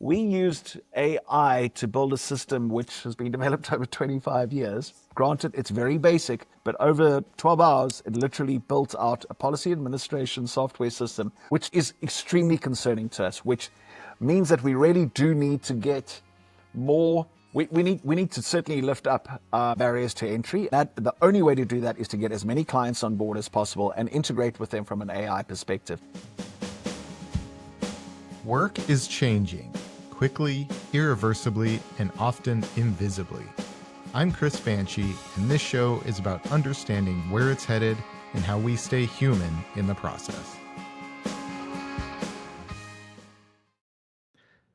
We used AI to build a system which has been developed over 25 years. Granted, it's very basic, but over 12 hours, it literally built out a policy administration software system, which is extremely concerning to us, which means that we really do need to get more. We need to certainly lift up barriers to entry. The only way to do that is to get as many clients on board as possible and integrate with them from an AI perspective. Work is changing, quickly, irreversibly, and often invisibly. I'm Chris Banshee, and this show is about understanding where it's headed and how we stay human in the process.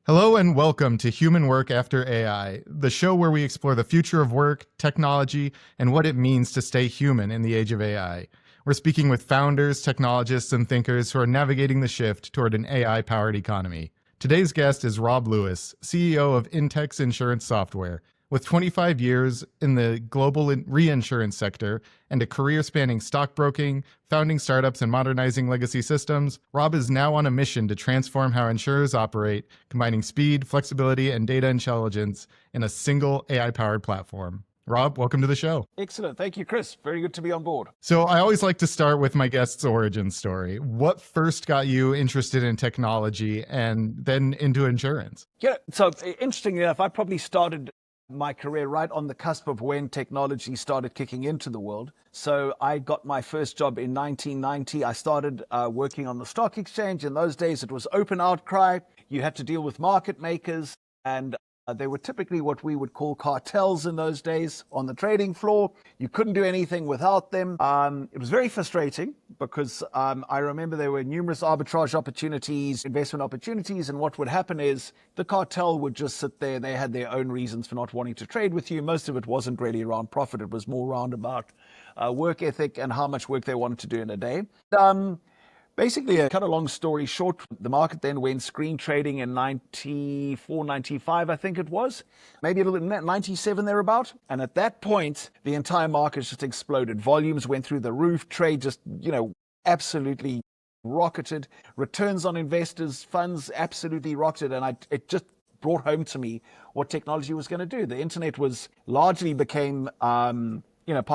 Hello and welcome to Human Work After AI, the show where we explore the future of work, technology, and what it means to stay human in the age of AI. We're speaking with founders, technologists, and thinkers who are navigating the shift toward an AI-powered economy. Today's guest is Rob Lewis, CEO of INTX Insurance Software. With 25 years in the global reinsurance sector and a career spanning stockbroking, founding startups, and modernizing legacy systems, Rob is now on a mission to transform how insurers operate, combining speed, flexibility, and data intelligence in a single AI-powered platform. Rob, welcome to the show. Excellent. Thank you, Chris. Very good to be on board. So I always like to start with my guest's origin story. What first got you interested in technology and then into insurance? Yeah, so interestingly enough, I probably started my career right on the cusp of when technology started kicking into the world. So I got my first job in 1990. I started working on the stock exchange. In those days, it was open outcry. You had to deal with market makers, and they were typically what we would call cartels in those days on the trading floor. You couldn't do anything without them. It was very frustrating because I remember there were numerous arbitrage opportunities, investment opportunities, and what would happen is the cartel would just sit there. They had their own reasons for not wanting to trade with you. Most of it wasn't really around profit. It was more around about work ethic and how much work they wanted to do in a day. Basically, to cut a long story short, the market then went screen trading in 94, 95, I think it was. Maybe a little bit, 97 thereabout. And at that point, the entire market just exploded. Volumes went through the roof. Trade just, absolutely rocketed. Returns on investors, funds absolutely rocketed. And it just brought home to me what technology was going to do. The internet largely became, part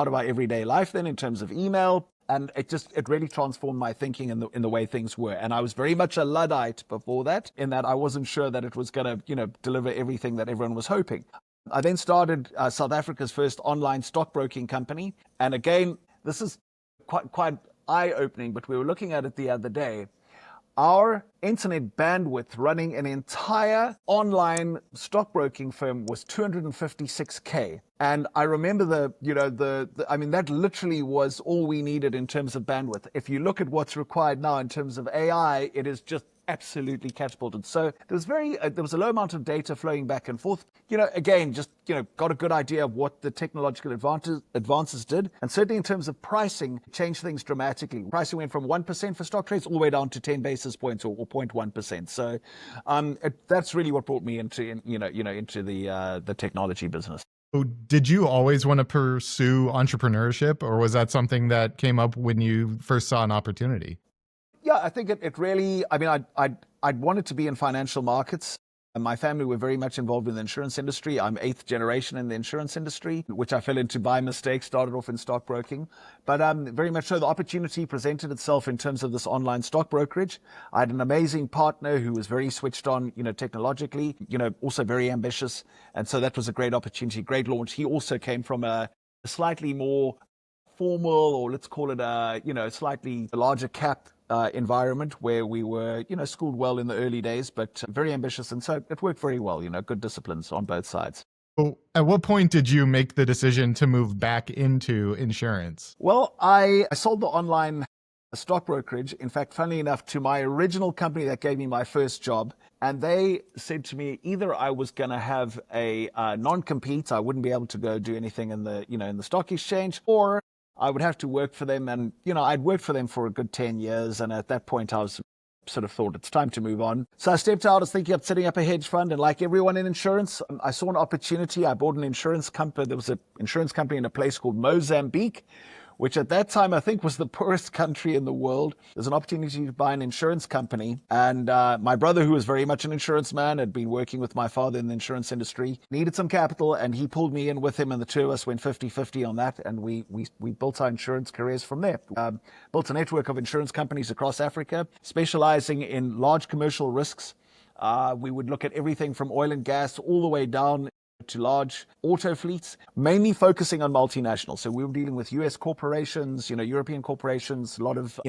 of our everyday life then in terms of email. And it really transformed my thinking in the way things were. And I was very much a Luddite before that, in that I wasn't sure that it was going to, deliver everything that everyone was hoping. I then started South Africa's first online stockbroking company. And again, this is quite eye-opening, but we were looking at it the other day. Our internet bandwidth running an entire online stockbroking firm was 256K. And I remember that literally was all we needed in terms of bandwidth. If you look at what's required now in terms of AI, it is just absolutely catapulted. So there was a low amount of data flowing back and forth. Got a good idea of what the technological advances did. And certainly in terms of pricing, changed things dramatically. Pricing went from 1% for stock trades all the way down to 10 basis points or 0.1%. So that's really what brought me into the technology business. Did you always want to pursue entrepreneurship, or was that something that came up when you first saw an opportunity? Yeah, I think it really, I'd wanted to be in financial markets. My family were very much involved in the insurance industry. I'm 8th generation in the insurance industry, which I fell into by mistake, started off in stockbroking. But very much so the opportunity presented itself in terms of this online stock brokerage. I had an amazing partner who was very switched on, technologically, also very ambitious. And so that was a great opportunity, great launch. He also came from a slightly more formal, or let's call it a slightly larger cap environment where we were, schooled well in the early days, but very ambitious. And so it worked very well, good disciplines on both sides. So at what point did you make the decision to move back into insurance? Well, I sold the online stock brokerage, in fact, funnily enough, to my original company that gave me my first job. And they said to me, either I was going to have a non-compete, I wouldn't be able to go do anything in the stock exchange, or I would have to work for them. And, I'd worked for them for a good 10 years. And at that point, I was sort of thought it's time to move on. So I stepped out. I was thinking of setting up a hedge fund. And like everyone in insurance, I saw an opportunity. I bought an insurance company. There was an insurance company in a place called Mozambique, which at that time I think was the poorest country in the world. There's an opportunity to buy an insurance company. And my brother, who was very much an insurance man, had been working with my father in the insurance industry, needed some capital, and he pulled me in with him, and the two of us went 50-50 on that. And we built our insurance careers from there. Built a network of insurance companies across Africa, specializing in large commercial risks. We would look at everything from oil and gas all the way down to large auto fleets, mainly focusing on multinationals. So we were dealing with US corporations, European corporations, a lot of,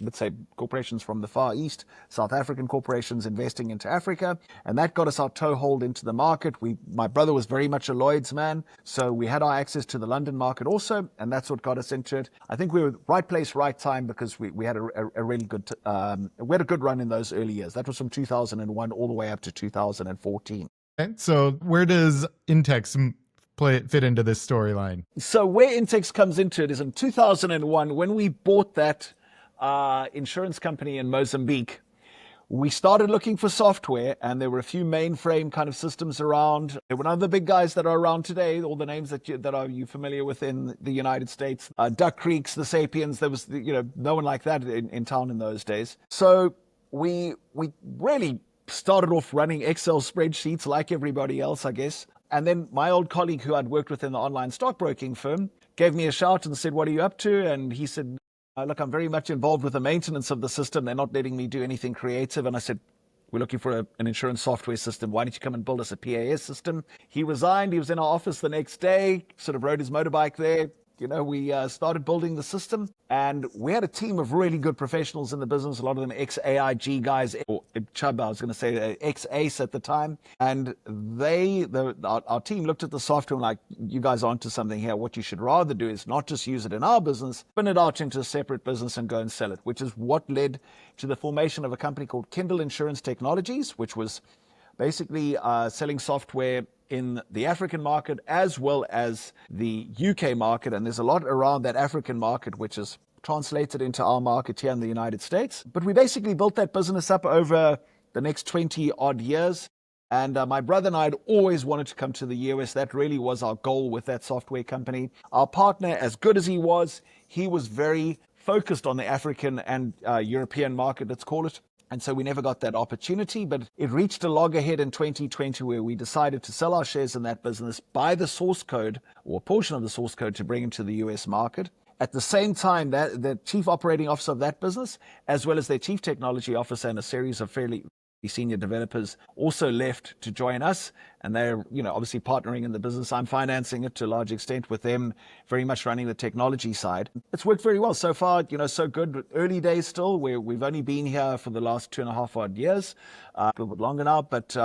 let's say corporations from the Far East, South African corporations investing into Africa. And that got us our toehold into the market. My brother was very much a Lloyd's man, so we had our access to the London market also, and that's what got us into it. I think we were right place, right time, because we had a really good, we had a good run in those early years. That was from 2001 all the way up to 2014. Okay, so where does INTX fit into this storyline? So where INTX comes into it is in 2001, when we bought that insurance company in Mozambique. We started looking for software, and there were a few mainframe kind of systems around. There were none of the big guys that are around today, all the names that are you familiar with in the United States. Duck Creeks, the Sapiens, there was no one like that in town in those days. So we really started off running Excel spreadsheets like everybody else, I guess. And then my old colleague who I'd worked with in the online stockbroking firm gave me a shout and said, "What are you up to?" And he said, "Look, I'm very much involved with the maintenance of the system. They're not letting me do anything creative." And I said, "We're looking for an insurance software system. Why don't you come and build us a PAS system?" He resigned. He was in our office the next day, sort of rode his motorbike there. We started building the system, and we had a team of really good professionals in the business, a lot of them ex-AIG guys, or Chubb, I was going to say ex-ACE at the time. And our team looked at the software and like, "You guys are onto something here. What you should rather do is not just use it in our business, spin it out into a separate business and go and sell it," which is what led to the formation of a company called Kindle Insurance Technologies, which was basically selling software in the African market as well as the UK market. And there's a lot around that African market, which is translated into our market here in the United States. But we basically built that business up over the next 20 odd years. And my brother and I had always wanted to come to the US. That really was our goal with that software company. Our partner, as good as he was very focused on the African and European market, let's call it. And so we never got that opportunity, but it reached a loggerhead in 2020 where we decided to sell our shares in that business, buy the source code or a portion of the source code to bring into the US market. At the same time, that the chief operating officer of that business, as well as their chief technology officer and a series of fairly senior developers, also left to join us. And they're, obviously partnering in the business. I'm financing it to a large extent with them, very much running the technology side. It's worked very well so far, so good. Early days still, where we've only been here for the last 2.5 odd years, a little bit longer now, but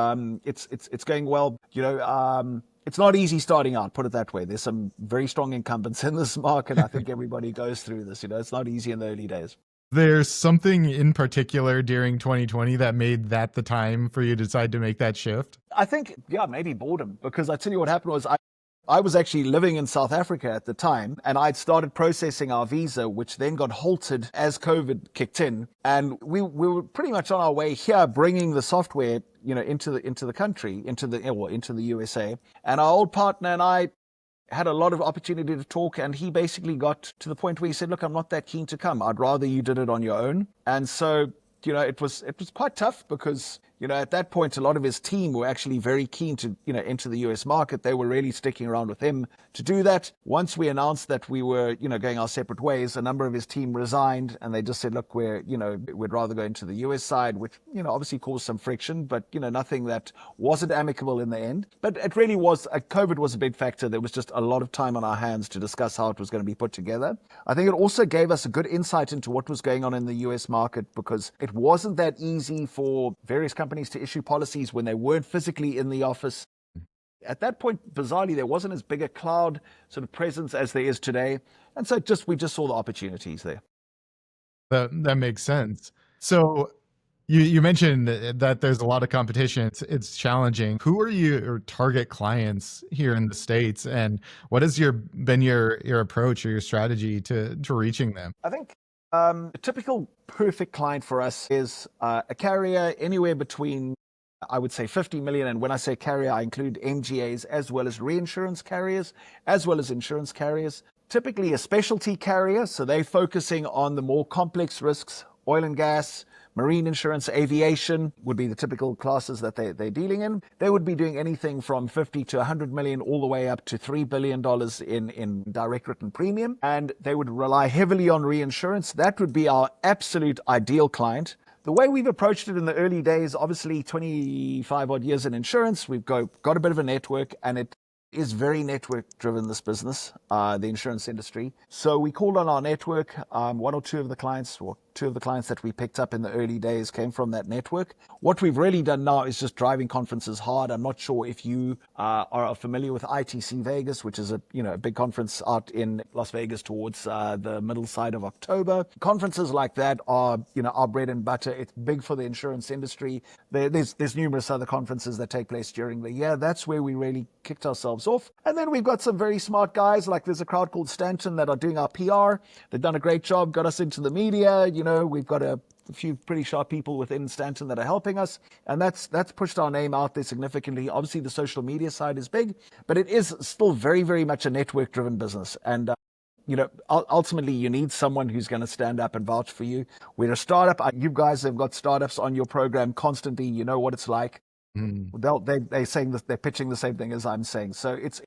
it's going well. It's not easy starting out, put it that way. There's some very strong incumbents in this market. I think everybody goes through this. It's not easy in the early days. There's something in particular during 2020 that made that the time for you to decide to make that shift? I think, maybe boredom, because I tell you what happened was I was actually living in South Africa at the time, and I'd started processing our visa, which then got halted as COVID kicked in. And we were pretty much on our way here, bringing the software, into the country, into the USA. And our old partner and I had a lot of opportunity to talk, and he basically got to the point where he said, "Look, I'm not that keen to come. I'd rather you did it on your own." And so, it was quite tough because, at that point, a lot of his team were actually very keen to, enter the US market. They were really sticking around with him to do that. Once we announced that we were, going our separate ways, a number of his team resigned, and they just said, "Look, we'd rather go into the US side," which, obviously caused some friction, but, nothing that wasn't amicable in the end. But it really was, COVID was a big factor. There was just a lot of time on our hands to discuss how it was going to be put together. I think it also gave us a good insight into what was going on in the US market, because it wasn't that easy for various companies to issue policies when they weren't physically in the office. At that point, bizarrely, there wasn't as big a cloud sort of presence as there is today. And so we just saw the opportunities there. That makes sense. So you mentioned that there's a lot of competition. It's challenging. Who are your target clients here in the States, and what has been your approach or your strategy to reaching them? I think a typical perfect client for us is a carrier anywhere between, I would say, 50 million. And when I say carrier, I include MGAs as well as reinsurance carriers, as well as insurance carriers. typically a specialty carrier, so they're focusing on the more complex risks, oil and gas, marine insurance, aviation would be the typical classes that they're dealing in. They would be doing anything from 50 to 100 million all the way up to $3 billion in direct written premium. And they would rely heavily on reinsurance. That would be our absolute ideal client. The way we've approached it in the early days, obviously 25 odd years in insurance, we've got a bit of a network, and it is very network driven, this business, the insurance industry. So we called on our network. One or two of the clients, or two of the clients that we picked up in the early days came from that network. What we've really done now is just driving conferences hard. I'm not sure if you are familiar with ITC Vegas, which is a big conference out in Las Vegas towards the middle side of October. Conferences like that are our bread and butter. It's big for the insurance industry. There's numerous other conferences that take place during the year. That's where we really kicked ourselves off. And then we've got some very smart guys, like there's a crowd called Stanton that are doing our PR. They've done a great job, got us into the media. We've got a few pretty sharp people within Stanton that are helping us, and that's pushed our name out there significantly. Obviously, the social media side is big, but it is still very, very much a network-driven business. And ultimately, you need someone who's going to stand up and vouch for you. We're a startup. You guys have got startups on your program constantly. You know what it's like. They're saying that they're pitching the same thing as I'm saying. So it's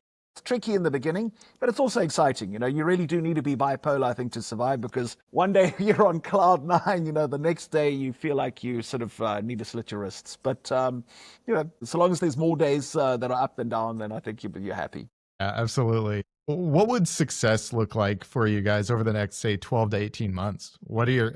tricky in the beginning, but it's also exciting. You really do need to be bipolar, I think, to survive, because one day you're on cloud nine, the next day you feel like you sort of need to slit your wrists. But, so long as there's more days that are up than down, then I think you're happy. Yeah, absolutely. What would success look like for you guys over the next, say, 12 to 18 months? What are you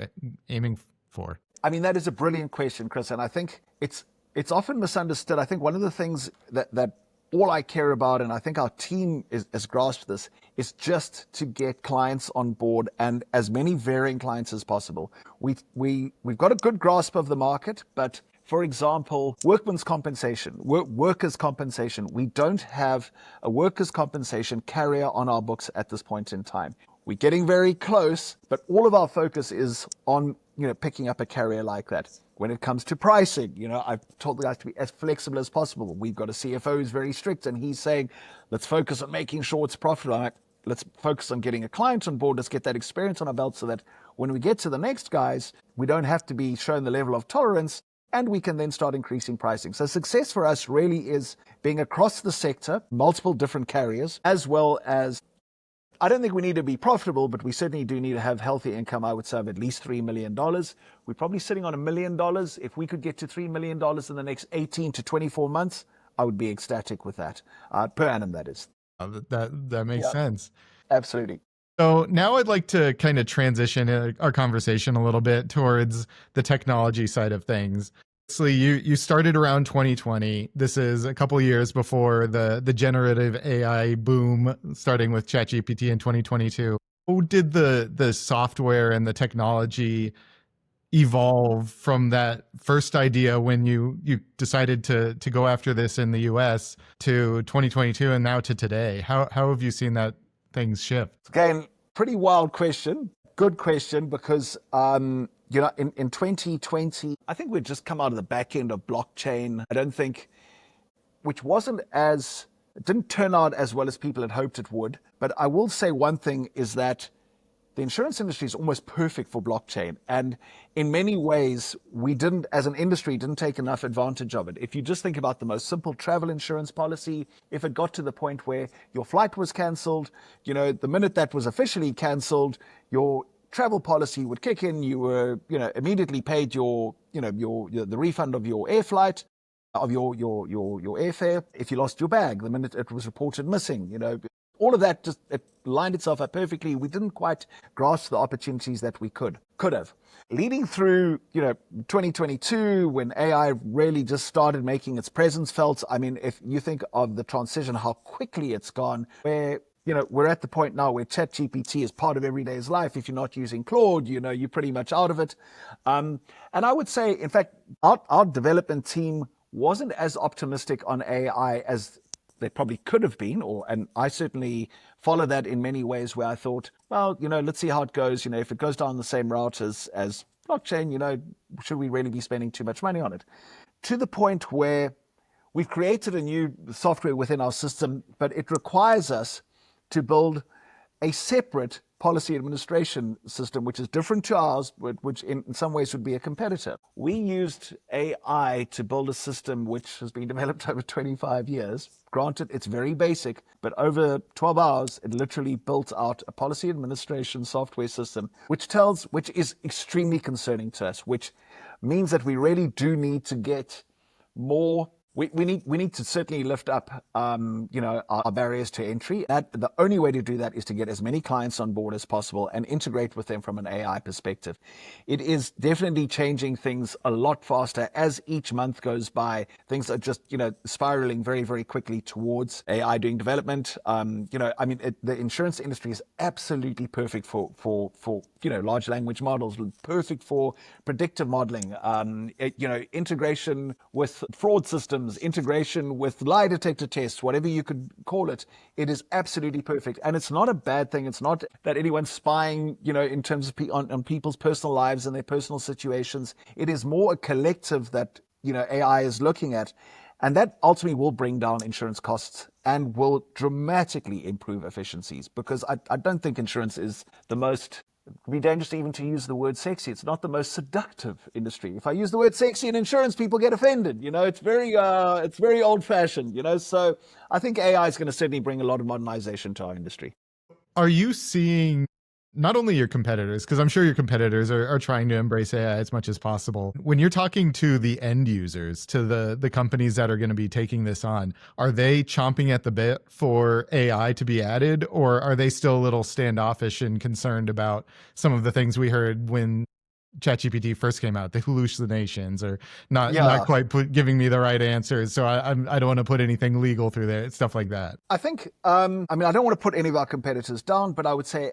aiming for? I mean, that is a brilliant question, Chris, and I think it's often misunderstood. I think one of the things that all I care about, and I think our team has grasped this, is just to get clients on board, and as many varying clients as possible. We've got a good grasp of the market, but for example, workers' compensation, we don't have a workers' compensation carrier on our books at this point in time. We're getting very close, but all of our focus is on picking up a carrier like that. When it comes to pricing, I've told the guys to be as flexible as possible. We've got a CFO who's very strict, and he's saying, let's focus on making sure it's profitable. I'm like, let's focus on getting a client on board. Let's get that experience on our belt so that when we get to the next guys, we don't have to be shown the level of tolerance, and we can then start increasing pricing. So success for us really is being across the sector, multiple different carriers, as well as, I don't think we need to be profitable, but we certainly do need to have healthy income. I would say of at least $3 million. We're probably sitting on $1 million. If we could get to $3 million in the next 18 to 24 months, I would be ecstatic with that, per annum, that is. That makes sense. Absolutely. So now I'd like to kind of transition our conversation a little bit towards the technology side of things. Obviously, you started around 2020. This is a couple of years before the generative AI boom, starting with ChatGPT in 2022. How did the software and the technology evolve from that first idea when you decided to go after this in the US to 2022 and now to today? How have you seen that things shift? Again, pretty wild question. Good question, because in 2020, I think we'd just come out of the back end of blockchain. I don't think, which it didn't turn out as well as people had hoped it would. But I will say one thing is that the insurance industry is almost perfect for blockchain. And in many ways, we didn't, as an industry, didn't take enough advantage of it. If you just think about the most simple travel insurance policy, if it got to the point where your flight was canceled, the minute that was officially canceled, your travel policy would kick in. You were, immediately paid the refund of your air flight, of your airfare. If you lost your bag, the minute it was reported missing, all of that it lined itself up perfectly. We didn't quite grasp the opportunities that we could have. Leading through, 2022, when AI really just started making its presence felt. I mean, if you think of the transition, how quickly it's gone, where we're at the point now where ChatGPT is part of everyday's life. If you're not using Claude, you're pretty much out of it. And I would say, in fact, our development team wasn't as optimistic on AI as they probably could have been, and I certainly follow that in many ways, where I thought, well, let's see how it goes. If it goes down the same route as blockchain, should we really be spending too much money on it? To the point where we've created a new software within our system, but it requires us to build a separate policy administration system, which is different to ours, which in some ways would be a competitor. We used AI to build a system which has been developed over 25 years. Granted, it's very basic, but over 12 hours, it literally built out a policy administration software system, which is extremely concerning to us, which means that we really do need to get more. We need to certainly lift up, our barriers to entry. The only way to do that is to get as many clients on board as possible and integrate with them from an AI perspective. It is definitely changing things a lot faster as each month goes by. Things are just, spiraling very, very quickly towards AI doing development. The insurance industry is absolutely perfect for large language models, perfect for predictive modeling, integration with fraud systems, integration with lie detector tests, whatever you could call it. It is absolutely perfect. And it's not a bad thing. It's not that anyone's spying, in terms of on people's personal lives and their personal situations. It is more a collective that, AI is looking at. And that ultimately will bring down insurance costs and will dramatically improve efficiencies, because I don't think insurance is the most, it'd be dangerous even to use the word sexy. It's not the most seductive industry. If I use the word sexy in insurance, people get offended. It's very old fashioned, so I think AI is going to certainly bring a lot of modernization to our industry. Are you seeing not only your competitors, because I'm sure your competitors are trying to embrace AI as much as possible. When you're talking to the end users, to the companies that are going to be taking this on, are they chomping at the bit for AI to be added, or are they still a little standoffish and concerned about some of the things we heard when ChatGPT first came out, the hallucinations, or not quite giving me the right answers, so I don't want to put anything legal through there, stuff like that? I think, I don't want to put any of our competitors down, but I would say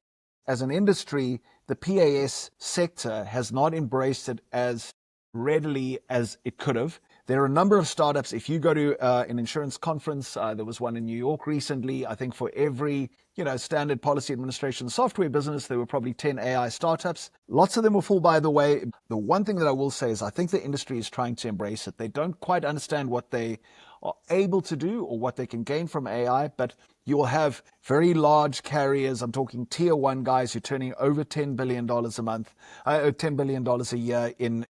as an industry, the PAS sector has not embraced it as readily as it could have. There are a number of startups. If you go to an insurance conference, there was one in New York recently. I think for every standard policy administration software business, there were probably 10 AI startups. Lots of them will fall by the way. The one thing that I will say is I think the industry is trying to embrace it. They don't quite understand what they are able to do or what they can gain from AI, but you'll have very large carriers. I'm talking tier one guys who are turning over $10 billion a month, $10 billion a year in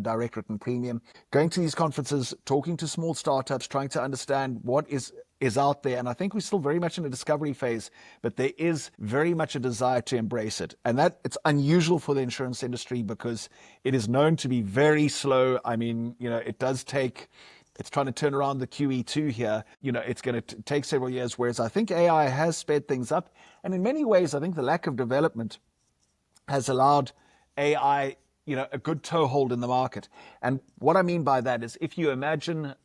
direct written premium, going to these conferences, talking to small startups, trying to understand what is out there. And I think we're still very much in a discovery phase, but there is very much a desire to embrace it. And that it's unusual for the insurance industry because it is known to be very slow. I mean, it does take, it's trying to turn around the QE2 here. It's going to take several years, whereas I think AI has sped things up. And in many ways, I think the lack of development has allowed AI a good toehold in the market. And what I mean by that is if you imagine,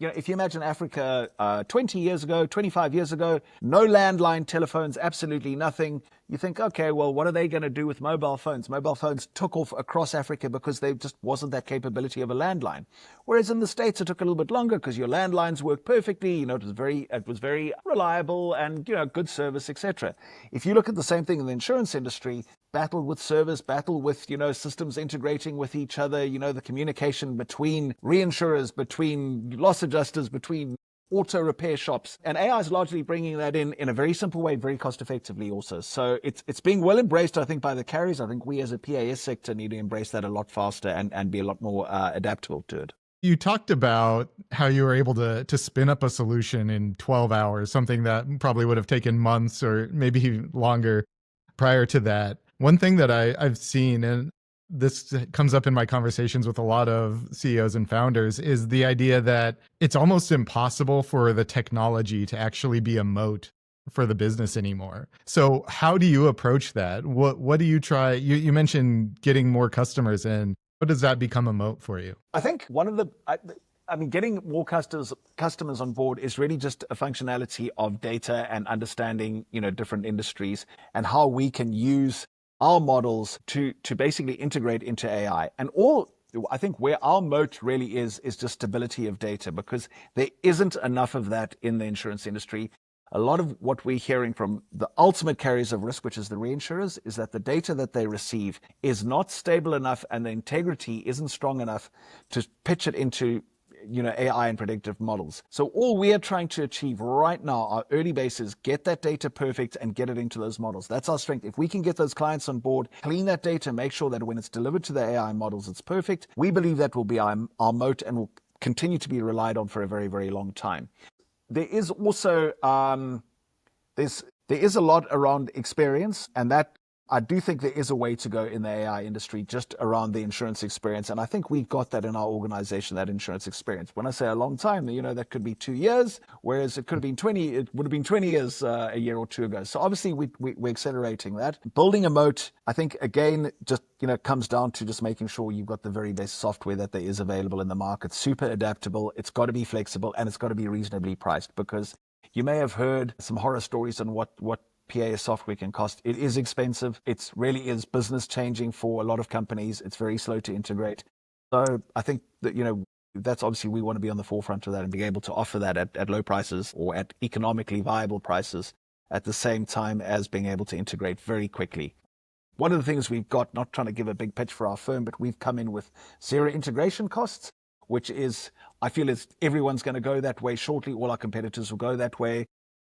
Africa 20 years ago, 25 years ago, no landline telephones, absolutely nothing. You think, okay, well, what are they going to do with mobile phones? Mobile phones took off across Africa because there just wasn't that capability of a landline. Whereas in the States, it took a little bit longer because your landlines worked perfectly. It was very reliable and, good service, etc. If you look at the same thing in the insurance industry, battle with service, battle with, systems integrating with each other, the communication between reinsurers, between loss adjusters, between auto repair shops. And AI is largely bringing that in a very simple way, very cost effectively also. So it's being well embraced, I think, by the carriers. I think we as a PAS sector need to embrace that a lot faster and be a lot more adaptable to it. You talked about how you were able to spin up a solution in 12 hours, something that probably would have taken months or maybe longer prior to that. One thing that I've seen, and this comes up in my conversations with a lot of CEOs and founders, is the idea that it's almost impossible for the technology to actually be a moat for the business anymore. So how do you approach that? What do you try? You mentioned getting more customers in. What does that become a moat for you? I think one of the... getting more customers on board is really just a functionality of data and understanding, different industries and how we can use our models to basically integrate into AI. And I think where our moat really is just stability of data, because there isn't enough of that in the insurance industry. A lot of what we're hearing from the ultimate carriers of risk, which is the reinsurers, is that the data that they receive is not stable enough and the integrity isn't strong enough to pitch it into AI and predictive models. So all we are trying to achieve right now, our early base, is get that data perfect and get it into those models. That's our strength. If we can get those clients on board, clean that data, make sure that when it's delivered to the AI models, it's perfect, we believe that will be our moat and will continue to be relied on for a very, very long time. There is also there is a lot around experience, and that I do think there is a way to go in the AI industry just around the insurance experience. And I think we've got that in our organization, that insurance experience. When I say a long time, that could be 2 years, whereas it could have been 20, it would have been 20 years a year or two ago. So obviously we're accelerating that. Building a moat, I think, again, just, comes down to just making sure you've got the very best software that there is available in the market, super adaptable. It's got to be flexible, and it's got to be reasonably priced, because you may have heard some horror stories on what PAS software can cost. It is expensive. It really is business changing for a lot of companies. It's very slow to integrate. So I think that, that's obviously, we want to be on the forefront of that and be able to offer that at low prices or at economically viable prices, at the same time as being able to integrate very quickly. One of the things we've got, not trying to give a big pitch for our firm, but we've come in with zero integration costs, which is, I feel, everyone's going to go that way shortly. All our competitors will go that way.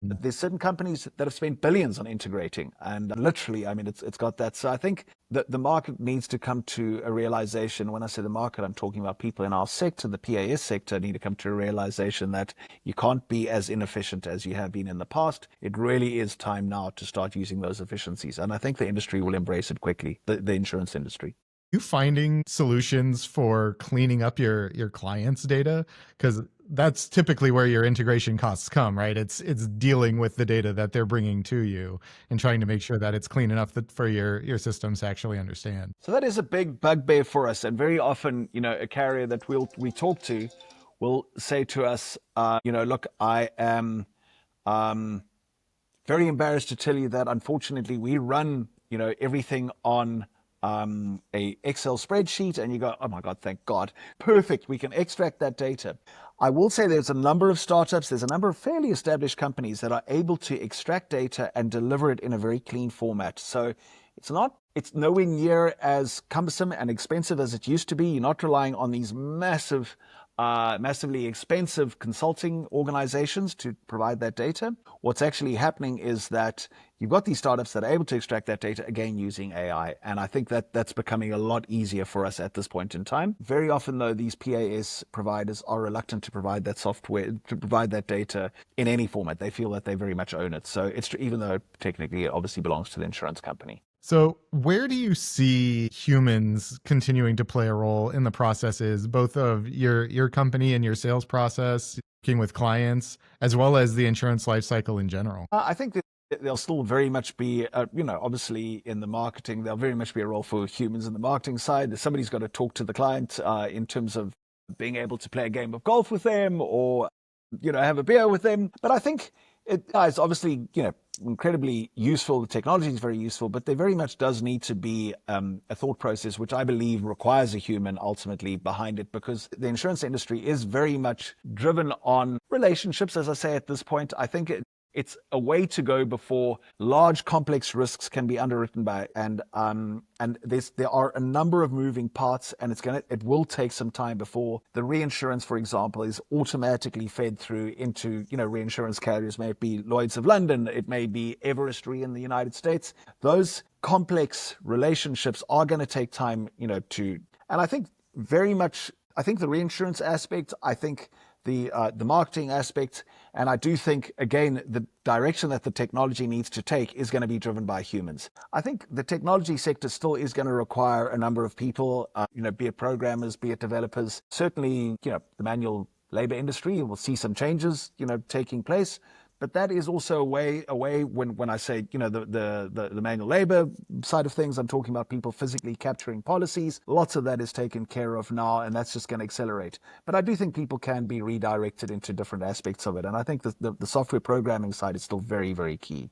There's certain companies that have spent billions on integrating, and literally, it's got that. So I think that the market needs to come to a realization. When I say the market, I'm talking about people in our sector, the PAS sector, need to come to a realization that you can't be as inefficient as you have been in the past. It really is time now to start using those efficiencies. And I think the industry will embrace it quickly, the insurance industry. You finding solutions for cleaning up your clients' data? Because that's typically where your integration costs come, right? It's dealing with the data that they're bringing to you and trying to make sure that it's clean enough for your systems to actually understand. So that is a big bugbear for us. And very often, a carrier that we talk to will say to us, look, I am very embarrassed to tell you that unfortunately we run, everything on a Excel spreadsheet, and you go, oh my God, thank God. Perfect. We can extract that data. I will say there's a number of startups, there's a number of fairly established companies that are able to extract data and deliver it in a very clean format. So it's nowhere near as cumbersome and expensive as it used to be. You're not relying on these massively expensive consulting organizations to provide that data. What's actually happening is that you've got these startups that are able to extract that data, again, using AI. And I think that that's becoming a lot easier for us at this point in time. Very often, though, these PAS providers are reluctant to provide that software, to provide that data in any format. They feel that they very much own it. So it's even though technically it obviously belongs to the insurance company. So where do you see humans continuing to play a role in the processes, both of your company and your sales process, working with clients, as well as the insurance lifecycle in general? I think that there'll still very much be, obviously in the marketing, there'll very much be a role for humans in the marketing side. Somebody's got to talk to the client in terms of being able to play a game of golf with them or, have a beer with them. But I think it's obviously, incredibly useful. The technology is very useful, but there very much does need to be a thought process, which I believe requires a human ultimately behind it, because the insurance industry is very much driven on relationships, as I say at this point. I think it's a way to go before large, complex risks can be underwritten by, and there are a number of moving parts, and it will take some time before the reinsurance, for example, is automatically fed through into reinsurance carriers. May it be Lloyd's of London, it may be Everest Re in the United States. Those complex relationships are going to take time, and I think the reinsurance aspect, I think the marketing aspect, and I do think, again, the direction that the technology needs to take is going to be driven by humans. I think the technology sector still is going to require a number of people, be it programmers, be it developers. Certainly, the manual labor industry will see some changes, taking place. But that is also a way when I say, the manual labor side of things, I'm talking about people physically capturing policies. Lots of that is taken care of now, and that's just going to accelerate. But I do think people can be redirected into different aspects of it. And I think the software programming side is still very, very key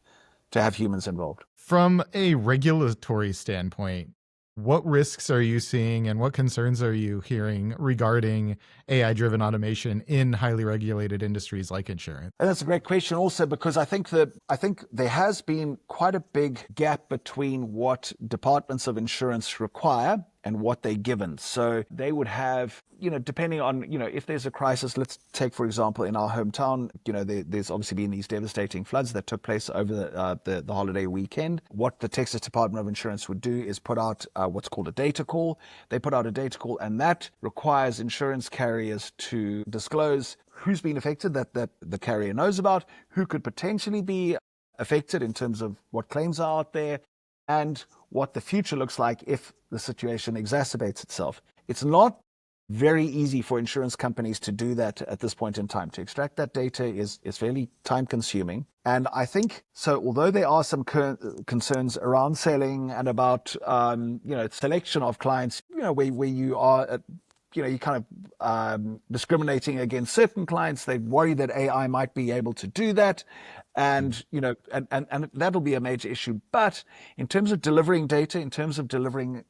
to have humans involved. From a regulatory standpoint, what risks are you seeing and what concerns are you hearing regarding AI-driven automation in highly regulated industries like insurance? And that's a great question also, because I think there has been quite a big gap between what departments of insurance require and what they're given. So they would have, depending on, if there's a crisis, let's take, for example, in our hometown, there's obviously been these devastating floods that took place over the holiday weekend. What the Texas Department of Insurance would do is put out what's called a data call. They put out a data call, and that requires insurance carriers to disclose who's been affected, that the carrier knows about, who could potentially be affected in terms of what claims are out there, and what the future looks like if the situation exacerbates itself. It's not very easy for insurance companies to do that at this point in time. To extract that data is fairly time consuming. And I think, so although there are some concerns around selling and about, selection of clients, where you are you kind of discriminating against certain clients. They worry that AI might be able to do that. And, and that'll be a major issue. But in terms of delivering data, in terms of delivering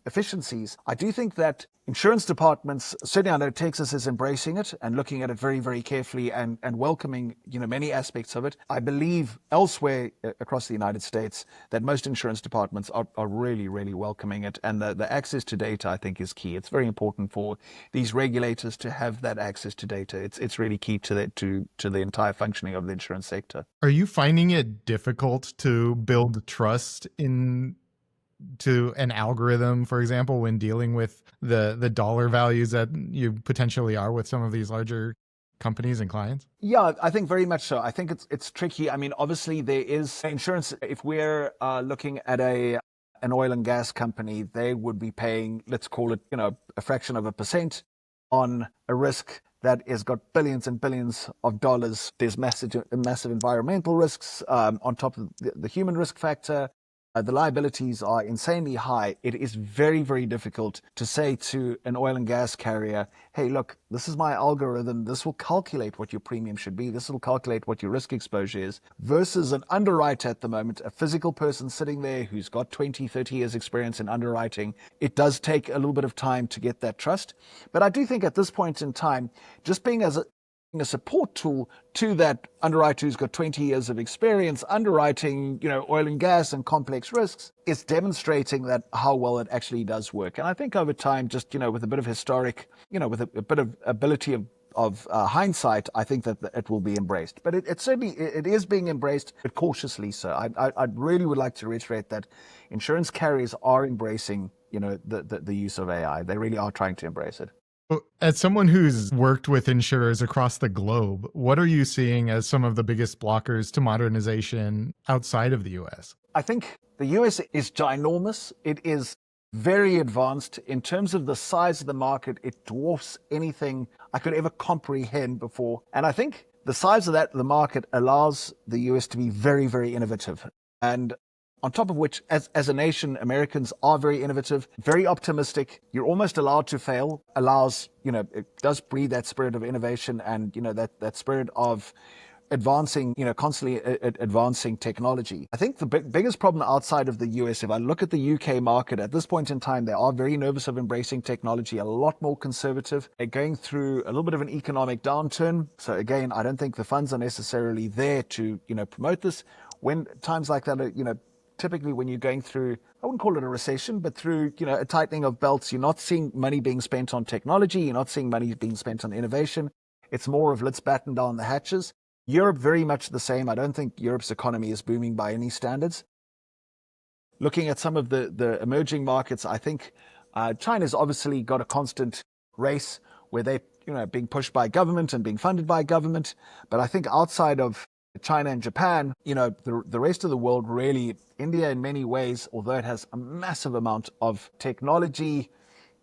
efficiencies, I do think that insurance departments, certainly I know Texas is embracing it and looking at it very, very carefully and welcoming, many aspects of it. I believe elsewhere across the United States that most insurance departments are really, really welcoming it. And the access to data, I think, is key. It's very important for these regulators to have that access to data. It's really key to the entire functioning of the insurance sector. Are you finding it difficult to build trust to an algorithm, for example, when dealing with the dollar values that you potentially are with some of these larger companies and clients? Yeah, I think very much so. I think it's tricky. I mean, obviously there is insurance. If we're looking at an oil and gas company, they would be paying, let's call it, a fraction of a percent on a risk that has got billions and billions of dollars. There's massive environmental risks on top of the human risk factor. The liabilities are insanely high. It is very, very difficult to say to an oil and gas carrier, hey, look, this is my algorithm. This will calculate what your premium should be. This will calculate what your risk exposure is, versus an underwriter at the moment, a physical person sitting there who's got 20, 30 years experience in underwriting. It does take a little bit of time to get that trust. But I do think at this point in time, just being as a support tool to that underwriter who's got 20 years of experience underwriting, oil and gas and complex risks, is demonstrating that how well it actually does work. And I think over time, just, with a bit of historic, with a bit of ability of hindsight, I think that it will be embraced. But it certainly is being embraced, but cautiously so. I really would like to reiterate that insurance carriers are embracing, the use of AI. They really are trying to embrace it. As someone who's worked with insurers across the globe, what are you seeing as some of the biggest blockers to modernization outside of the US? I think the US is ginormous. It is very advanced. In terms of the size of the market, it dwarfs anything I could ever comprehend before. And I think the size of the market allows the US to be very, very innovative. And on top of which, as a nation, Americans are very innovative, very optimistic. You're almost allowed to fail, it does breed that spirit of innovation and, that spirit of advancing, constantly advancing technology. I think the biggest problem outside of the US, if I look at the UK market at this point in time, they are very nervous of embracing technology, a lot more conservative. They're going through a little bit of an economic downturn. So again, I don't think the funds are necessarily there to, promote this. When times like that are, typically when you're going through, I wouldn't call it a recession, but through, a tightening of belts, you're not seeing money being spent on technology. You're not seeing money being spent on innovation. It's more of let's batten down the hatches. Europe, very much the same. I don't think Europe's economy is booming by any standards. Looking at some of the emerging markets, I think China's obviously got a constant race where they're, being pushed by government and being funded by government. But I think outside of China and Japan, the rest of the world, really, India in many ways, although it has a massive amount of technology,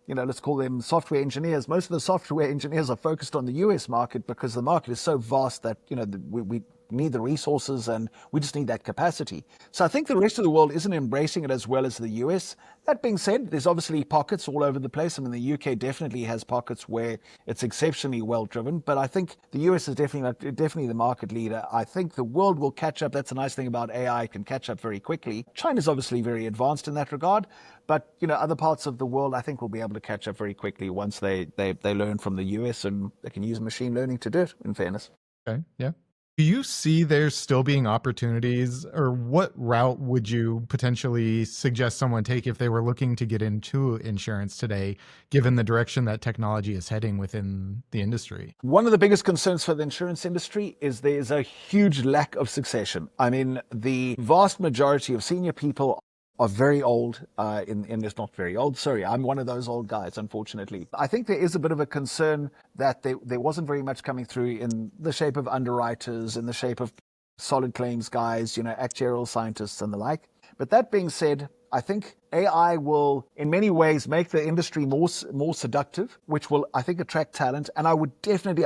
let's call them software engineers. Most of the software engineers are focused on the US market because the market is so vast that, we need the resources and we just need that capacity. So I think the rest of the world isn't embracing it as well as the US. That being said, there's obviously pockets all over the place. I mean, the UK definitely has pockets where it's exceptionally well driven, but I think the US is definitely the market leader. I think the world will catch up. That's a nice thing about AI, it can catch up very quickly. China's obviously very advanced in that regard, but other parts of the world I think will be able to catch up very quickly once they learn from the US, and they can use machine learning to do it, in fairness. Okay, yeah. Do you see there still being opportunities, or what route would you potentially suggest someone take if they were looking to get into insurance today, given the direction that technology is heading within the industry? One of the biggest concerns for the insurance industry is there's a huge lack of succession. I mean, the vast majority of senior people are very old, in it's not very old. Sorry, I'm one of those old guys, unfortunately. I think there is a bit of a concern that there wasn't very much coming through in the shape of underwriters, in the shape of solid claims guys, actuarial scientists and the like. But that being said, I think AI will, in many ways, make the industry more seductive, which will, I think, attract talent. And I would definitely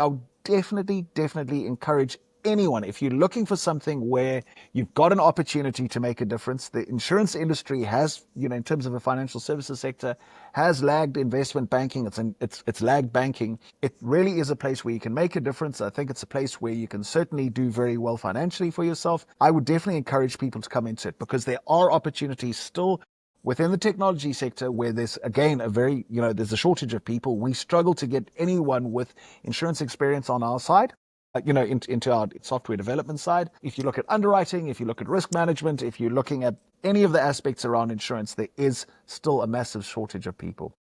encourage anyone, if you're looking for something where you've got an opportunity to make a difference. The insurance industry has, in terms of the financial services sector, has lagged investment banking. It's lagged banking. It really is a place where you can make a difference. I think it's a place where you can certainly do very well financially for yourself. I would definitely encourage people to come into it because there are opportunities still within the technology sector where there's, again, there's a shortage of people. We struggle to get anyone with insurance experience on our side. Into our software development side. If you look at underwriting, if you look at risk management, if you're looking at any of the aspects around insurance, there is still a massive shortage of people.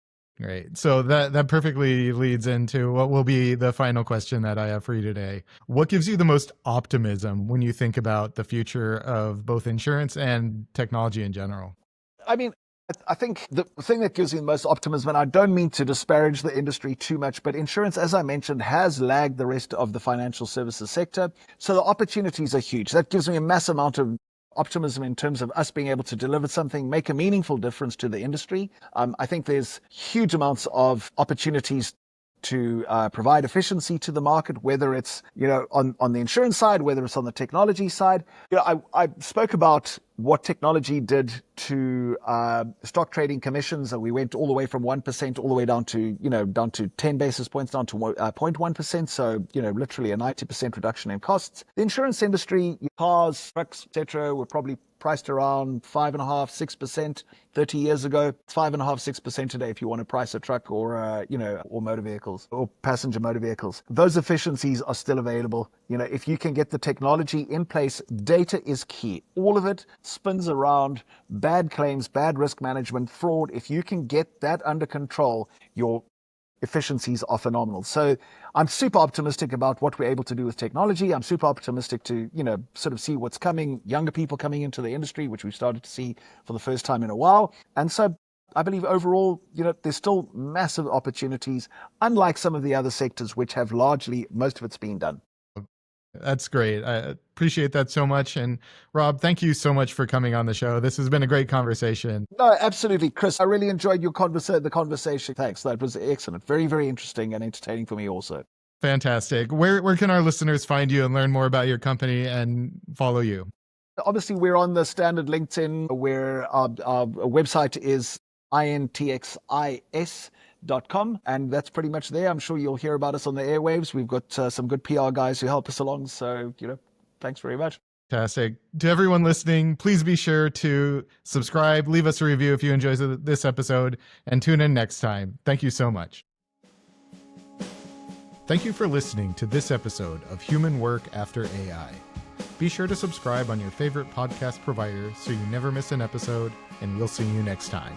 Great. So that perfectly leads into what will be the final question that I have for you today. What gives you the most optimism when you think about the future of both insurance and technology in general? I mean, I think the thing that gives me the most optimism, and I don't mean to disparage the industry too much, but insurance, as I mentioned, has lagged the rest of the financial services sector. So the opportunities are huge. That gives me a massive amount of optimism in terms of us being able to deliver something, make a meaningful difference to the industry. I think there's huge amounts of opportunities to provide efficiency to the market, whether it's on the insurance side, whether it's on the technology side. I spoke about what technology did to stock trading commissions. We went all the way from 1% all the way down to 10 basis points, down to 0.1%. So literally a 90% reduction in costs. The insurance industry, cars, trucks, etc., were probably priced around 5.5%, 6% 30 years ago. It's 5.5%, 6% today if you want to price a truck or motor vehicles or passenger motor vehicles. Those efficiencies are still available. If you can get the technology in place, data is key. All of it spins around bad claims, bad risk management, fraud. If you can get that under control, your efficiencies are phenomenal. So I'm super optimistic about what we're able to do with technology. I'm super optimistic to, sort of see what's coming, younger people coming into the industry, which we've started to see for the first time in a while. And so I believe overall, there's still massive opportunities, unlike some of the other sectors, which have largely, most of it's been done. That's great. I appreciate that so much. And Rob, thank you so much for coming on the show. This has been a great conversation. No, absolutely, Chris. I really enjoyed the conversation. Thanks. That was excellent. Very, very interesting and entertaining for me also. Fantastic. Where can our listeners find you and learn more about your company and follow you? Obviously, we're on the standard LinkedIn, where our website is intxis.com, and that's pretty much there. I'm sure you'll hear about us on the airwaves. We've got some good PR guys who help us along. So, thanks very much. Fantastic. To everyone listening, please be sure to subscribe, leave us a review if you enjoyed this episode, and tune in next time. Thank you so much. Thank you for listening to this episode of Human Work After AI. Be sure to subscribe on your favorite podcast provider so you never miss an episode, and we'll see you next time.